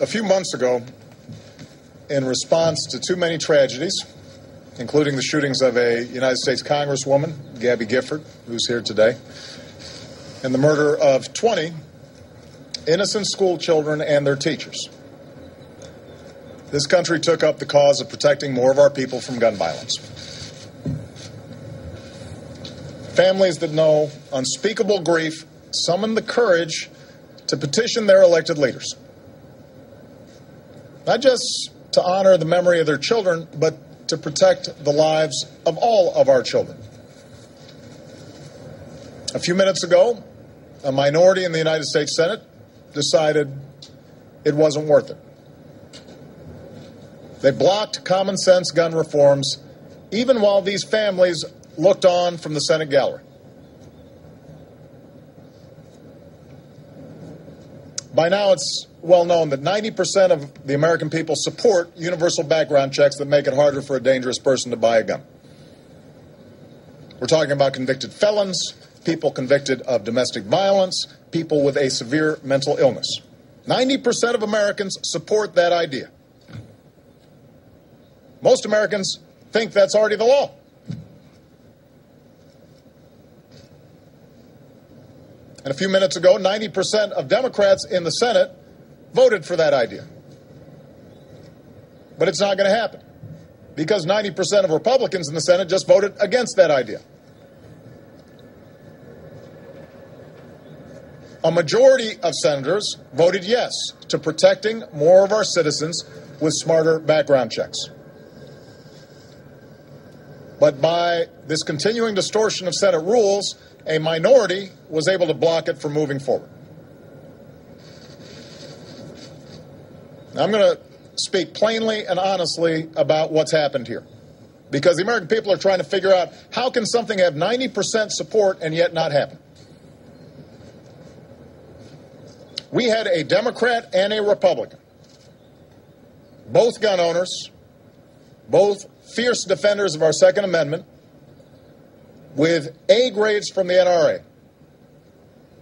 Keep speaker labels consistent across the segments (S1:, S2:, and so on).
S1: A few months ago, in response to too many tragedies, including the shootings of a United States Congresswoman, Gabby Gifford, who's here today, and the murder of 20 innocent school children and their teachers, this country took up the cause of protecting more of our people from gun violence. Families that know unspeakable grief summoned the courage to petition their elected leaders, not just to honor the memory of their children, but to protect the lives of all of our children. A few minutes ago, a minority in the United States Senate decided it wasn't worth it. They blocked common sense gun reforms, even while these families looked on from the Senate gallery. By now, it's well known that 90% of the American people support universal background checks that make it harder for a dangerous person to buy a gun. We're talking about convicted felons, people convicted of domestic violence, people with a severe mental illness. 90% of Americans support that idea. Most Americans think that's already the law. And a few minutes ago, 90% of Democrats in the Senate voted for that idea. But it's not going to happen because 90% of Republicans in the Senate just voted against that idea. A majority of senators voted yes to protecting more of our citizens with smarter background checks. But by this continuing distortion of Senate rules, a minority was able to block it from moving forward. Now, I'm going to speak plainly and honestly about what's happened here, because the American people are trying to figure out how can something have 90% support and yet not happen. We had a Democrat and a Republican, both gun owners, both fierce defenders of our Second Amendment, with A grades from the NRA,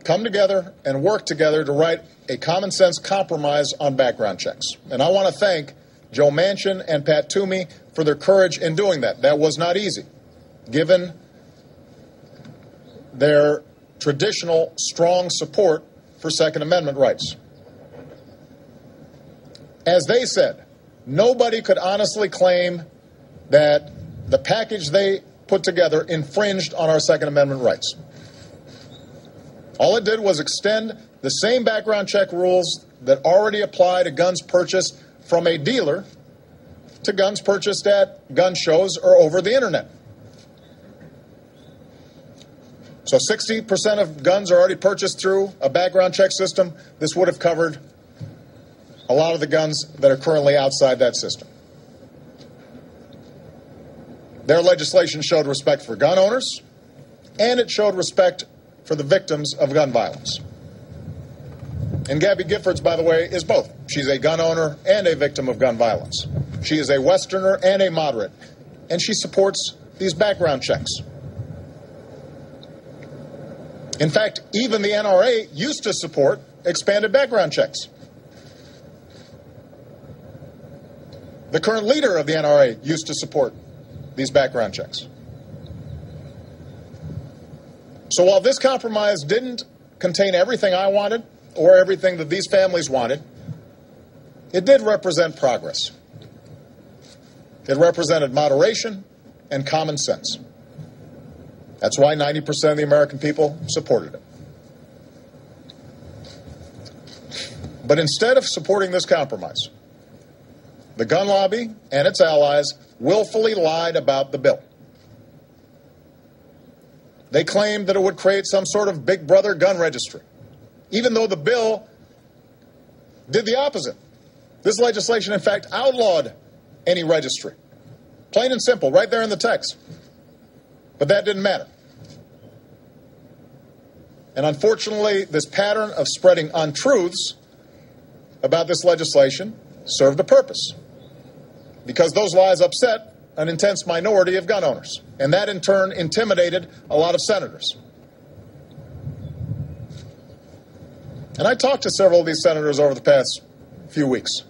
S1: come together and work together to write a common sense compromise on background checks. And I want to thank Joe Manchin and Pat Toomey for their courage in doing that. That was not easy, given their traditional strong support for Second Amendment rights. As they said, nobody could honestly claim that the package they put together infringed on our Second Amendment rights. All it did was extend the same background check rules that already apply to guns purchased from a dealer to guns purchased at gun shows or over the internet. So 60% of guns are already purchased through a background check system. This would have covered a lot of the guns that are currently outside that system. Their legislation showed respect for gun owners, and it showed respect for the victims of gun violence. And Gabby Giffords, by the way, is both. She's a gun owner and a victim of gun violence. She is a Westerner and a moderate, and she supports these background checks. In fact, even the NRA used to support expanded background checks. The current leader of the NRA used to support these background checks. So while this compromise didn't contain everything I wanted or everything that these families wanted, it did represent progress. It represented moderation and common sense. That's why 90% of the American people supported it. But instead of supporting this compromise, the gun lobby and its allies willfully lied about the bill. They claimed that it would create some sort of big brother gun registry, even though the bill did the opposite. This legislation, in fact, outlawed any registry. Plain and simple, right there in the text. But that didn't matter. And unfortunately, this pattern of spreading untruths about this legislation served a purpose, because those lies upset an intense minority of gun owners, and that in turn intimidated a lot of senators. And I talked to several of these senators over the past few weeks.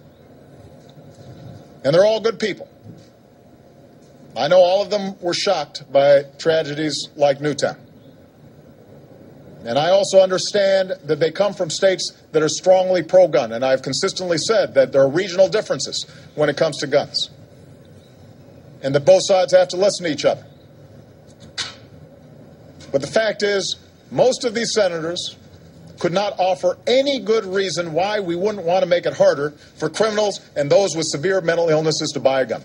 S1: And they're all good people. I know all of them were shocked by tragedies like Newtown. And I also understand that they come from states that are strongly pro-gun, and I've consistently said that there are regional differences when it comes to guns, and that both sides have to listen to each other. But the fact is, most of these senators could not offer any good reason why we wouldn't want to make it harder for criminals and those with severe mental illnesses to buy a gun.